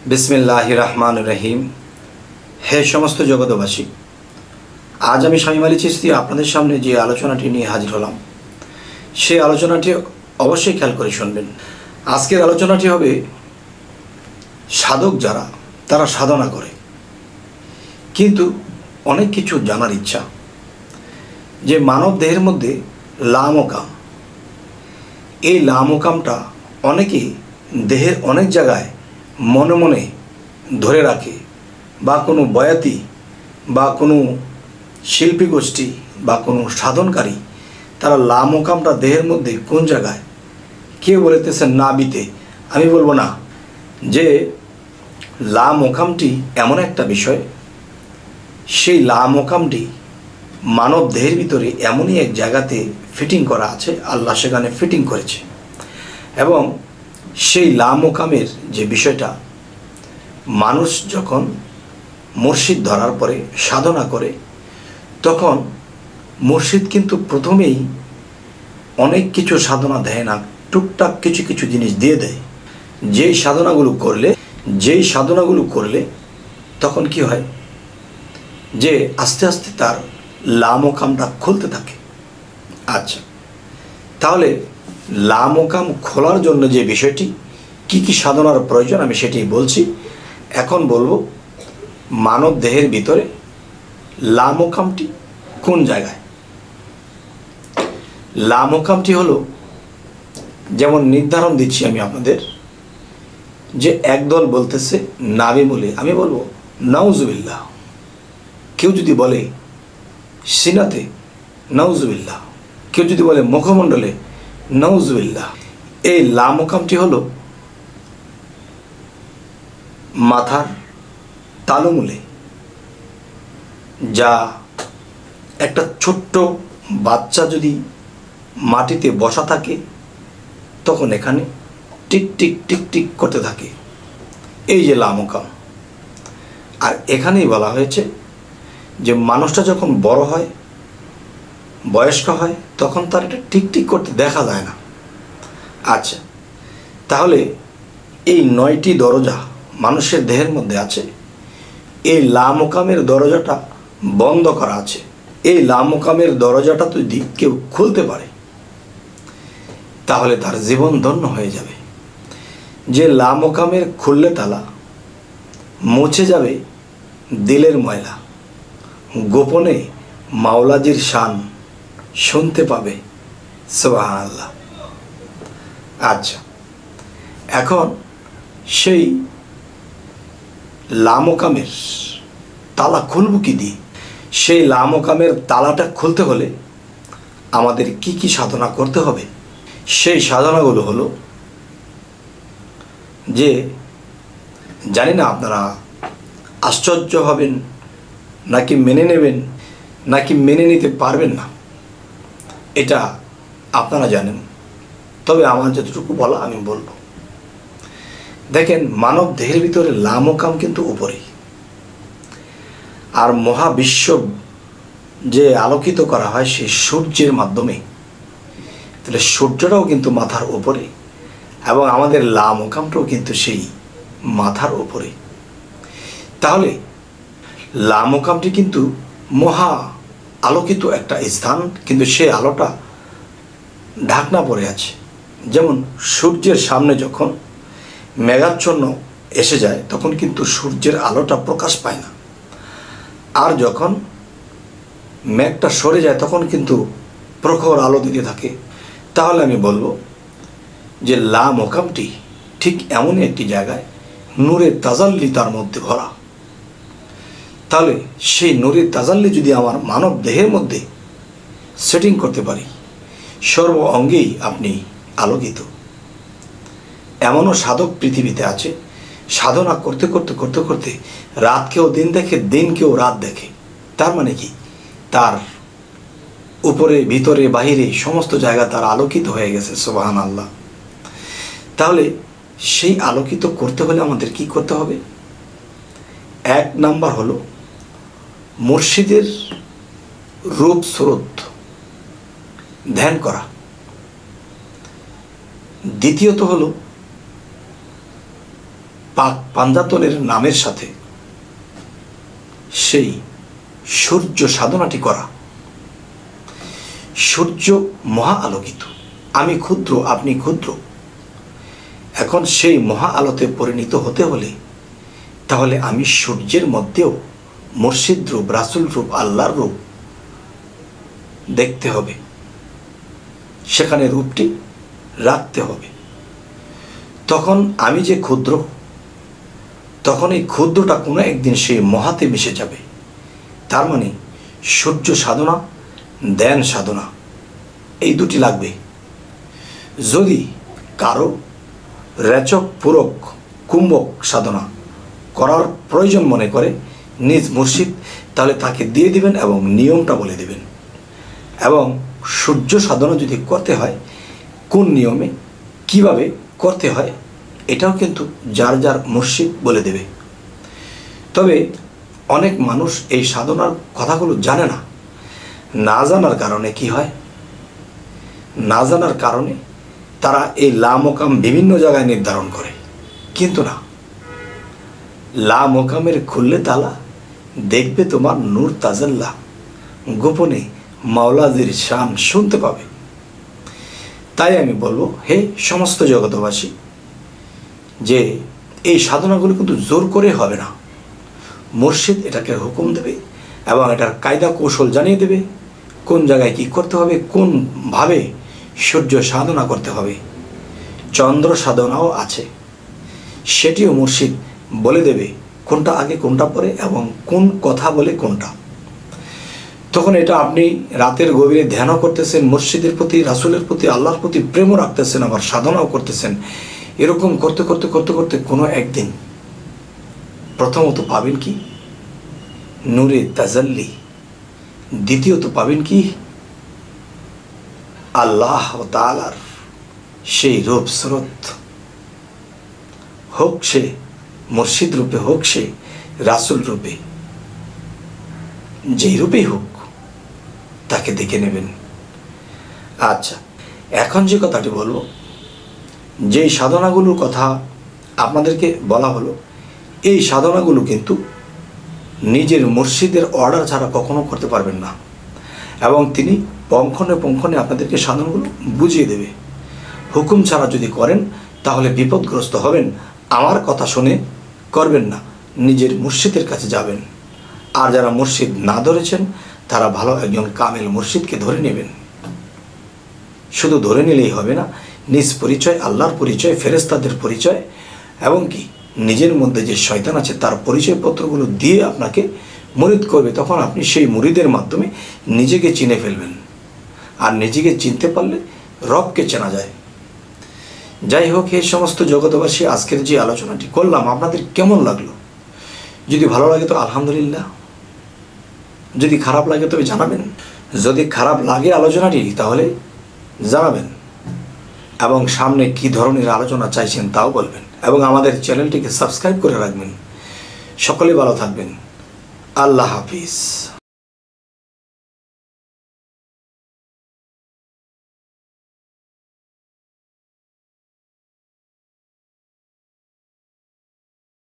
बिस्मिल्लाहिर रहमानिर रहीम। हे समस्त जगतबासी, आज आमी शामीम आली चिश्ती आपनादेर सामने जे आलोचनाटी निये हाजिर हलाम सेई आलोचनाटी अवश्यई खेयाल करे शुनबेन। आजकेर आलोचनाटी होबे साधक जारा तारा साधना करे किन्तु अनेक किछु जानार इच्छा जे मानव देहेर मध्य लामोकाम, এই লামোকামটা অনেকেই দেহের অনেক জায়গায় মনে মনে ধরে রাখে, বা কোনো বয়াতি বা কোনো শিল্পী গোষ্ঠী বা কোনো সাধনকারী তারা লামোকামটা দেহের মধ্যে কোন জায়গায় কেউ বলতেছেন নাভিতে। আমি বলবো না, যে লামোকামটি এমন একটা বিষয়, সেই লামোকামটি মানব দেহের ভিতরে এমনই এক জায়গাতে ফিটিং করা আছে, আল্লাহ সেখানে ফিটিং করেছে। এবং সেই লামোকামের যে বিষয়টা, মানুষ যখন মুর্শিদ ধরার পরে সাধনা করে তখন মুর্শিদ কিন্তু প্রথমেই অনেক কিছু সাধনা দেয় না, টুকটাক কিছু কিছু জিনিস দিয়ে দেয়। যেই সাধনাগুলো করলে তখন কি হয়, যে আস্তে আস্তে তার লামোকামটা খুলতে থাকে। আচ্ছা, তাহলে লামোকাম খোলার জন্য যে বিষয়টি কি কি সাধনার প্রয়োজন আমি সেটাই বলছি। এখন বলবো মানব দেহের ভিতরে লামোকামটি কোন জায়গায়। লামোকামটি হলো, যেমন নির্ধারণ দিচ্ছি আমি আপনাদের, যে একদল বলতেছে নাভিমূলে, আমি বলবো নাউজুবিল্লাহ। কেউ যদি বলে সিনাতে, নাউজুবিল্লাহ। কেউ যদি বলে মুখমণ্ডলে, নাউজুবিল্লাহ। এই লামোকামটি হলো মাথার তালুমূলে, যা একটা ছোট্ট বাচ্চা যদি মাটিতে বসা থাকে তখন এখানে টিক টিক টিক টিক করতে থাকে, এই যে লামোকাম। আর এখানেই বলা হয়েছে যে মানুষটা যখন বড় হয়, বয়স্ক হয়, তখন তার এটা টিক টিক করতে দেখা যায় না। আচ্ছা, তাহলে এই 9টি দরজা মানুষের দেহের মধ্যে আছে, এই লামোকামের দরজাটা বন্ধ করা আছে। এই লামোকামের দরজাটা যদি কেউ খুলতে পারে তাহলে তার জীবন ধন্য হয়ে যাবে। যে লামোকামের খুললে তালা, মুছে যাবে দিলের ময়লা, গোপনে মাওলাজির শান শুনতে পাবে, সুবহানাল্লাহ। আচ্ছা, এখন সেই লামোকামের তালা খুলব কি দিয়ে? সেই লামোকামের তালাটা খুলতে হলে আমাদের কি কি সাধনা করতে হবে? সেই সাধনাগুলো হলো, যে জানি না আপনারা আশ্চর্য হবেন নাকি মেনে নেবেন নাকি মেনে নিতে পারবেন না, এটা আপনারা জানেন। তবে আমার যতটুকু বলা আমি বলবো। দেখেন, মানব দেহের ভিতরে লামোকাম কিন্তু উপরে, আর মহাবিশ্ব যে আলোকিত করা হয় সেই সূর্যের মাধ্যমে, তাহলে সূর্যটাও কিন্তু মাথার উপরে, এবং আমাদের লামোকামটাও কিন্তু সেই মাথার উপরে। তাহলে লামোকামটি কিন্তু মহা আলোকিত একটা স্থান, কিন্তু সেই আলোটা ঢাকনা পড়ে আছে। যেমন সূর্যের সামনে যখন মেঘাচ্ছন্ন এসে যায় তখন কিন্তু সূর্যের আলোটা প্রকাশ পায় না, আর যখন মেঘটা সরে যায় তখন কিন্তু প্রখর আলো দিতে থাকে। তাহলে আমি বলবো যে লামোকামটি ঠিক এমনই একটি জায়গায় নূরের তাজাল্লি তার মধ্যে ভরা। তাহলে সেই নূরের তাজাল্লি যদি আমার মানব দেহের মধ্যে সেটিং করতে পারি, সর্ব অঙ্গেই আপনি আলোকিত। এমনও সাধক পৃথিবীতে আছে, সাধনা করতে করতে করতে করতে রাতকেও দিন দেখে, দিনকেও রাত দেখে। তার মানে কি, তার উপরে ভিতরে বাহিরে সমস্ত জায়গা তার আলোকিত হয়ে গেছে, সুবহানাল্লাহ। তাহলে সেই আলোকিত করতে হলে আমাদের কি করতে হবে? 1 নাম্বার হলো মুর্শিদের রূপ স্রোত ধ্যান করা। দ্বিতীয়ত হলো পাক পাঞ্জাতনের নামের সাথে সেই সূর্য সাধনাটি করা। সূর্য মহা আলোকিত, আমি ক্ষুদ্র, আপনি ক্ষুদ্র। এখন সেই মহা আলোতে পরিণত হতে হলে তাহলে আমি সূর্যের মধ্যেও মুর্শিদ রূপ, রাসূল রূপ, আল্লাহর রূপ দেখতে হবে, সেখানে রূপটি রাখতে হবে। তখন আমি যে ক্ষুদ্র, তখন এই ক্ষুদ্রটা কোনো একদিন সেই মহাতে মিশে যাবে। তার মানে সূর্য সাধনা, ধ্যান সাধনা, এই দুটি লাগবে। যদি কারো রেচক, পূরক, কুম্ভক সাধনা করার প্রয়োজন মনে করে নিজ মুর্শিদ, তাহলে তাকে দিয়ে দিবেন এবং নিয়মটা বলে দিবেন। এবং সূর্য সাধনা যদি করতে হয় কোন নিয়মে, কিভাবে করতে হয়, এটাও কিন্তু যার যার মুর্শিদ বলে দেবে। তবে অনেক মানুষ এই সাধনার কথাগুলো জানে না। না জানার কারণে কি হয়, না জানার কারণে তারা এই লা মোকাম বিভিন্ন জায়গায় নির্ধারণ করে। কিন্তু না, লা মোকামের খুললে তালা, দেখবে তোমার নূর তাজাল্লা, গোপনে মাওলাজির শান শুনতে পাবে। তাই আমি বলবো, হে সমস্ত জগতবাসী, যে এই সাধনাগুলো কিন্তু জোর করে হবে না। মুর্শিদ এটাকে হুকুম দেবে এবং এটার কায়দা কৌশল জানিয়ে দেবে, কোন জায়গায় কি করতে হবে, কোনভাবে সূর্য সাধনা করতে হবে। চন্দ্র সাধনাও আছে, সেটিও মুর্শিদ বলে দেবে, কোনটা আগে কোনটা পরে এবং কোন কথা বলে কোনটা। তখন এটা আপনি রাতের গভীরে ধ্যানও করতেছেন, মুর্শিদের প্রতি, রাসূলের প্রতি, আল্লাহর প্রতি প্রেমও রাখতেছেন, আবার সাধনাও করতেছেন। এরকম করতে করতে করতে করতে কোনো একদিন প্রথমত পাবেন কি নূরে তাজাল্লি, দ্বিতীয়ত পাবেন কি আল্লাহ তাআলার সেই রূপ স্রোত, হোক সে মুর্শিদ রূপে, হোক সে রাসূল রূপে, যেই রূপেই হোক তাকে দেখে নেবেন। আচ্ছা, এখন যে কথাটি বলবো, যেই সাধনাগুলোর কথা আপনাদেরকে বলা হলো, এই সাধনাগুলো কিন্তু নিজের মুর্শিদের অর্ডার ছাড়া কখনো করতে পারবেন না। এবং তিনি পঙ্খনে পঙ্খনে আপনাদেরকে সাধনাগুলো বুঝিয়ে দেবে। হুকুম ছাড়া যদি করেন তাহলে বিপদগ্রস্ত হবেন। আমার কথা শুনে করবেন না, নিজের মুর্শিদের কাছে যাবেন। আর যারা মুর্শিদ না ধরেছেন তারা ভালো একজন কামেল মুর্শিদকে ধরে নেবেন। শুধু ধরে নিলেই হবে না, নিজ পরিচয়, আল্লাহর পরিচয়, ফেরেশতাদের পরিচয় এবং কি নিজের মধ্যে যে শয়তান আছে তার পরিচয়পত্রগুলো দিয়ে আপনাকে মুরিদ করবে। তখন আপনি সেই মুরিদের মাধ্যমে নিজেকে চিনে ফেলবেন। আর নিজেকে চিনতে পারলে রবকে চেনা যায়। যাই হোক, এই সমস্ত জগতবাসী, আজকের যে আলোচনাটি করলাম আপনাদের কেমন লাগলো? যদি ভালো লাগে তো আলহামদুলিল্লাহ, যদি খারাপ লাগে তবে জানাবেন। যদি খারাপ লাগে আলোচনাটি তাহলে জানাবেন এবং সামনে কি ধরনের আলোচনা চাইছেন তাও বলবেন এবং আমাদের চ্যানেলটিকে সাবস্ক্রাইব করে রাখবেন। সকলে ভালো থাকবেন। আল্লাহ হাফিজ।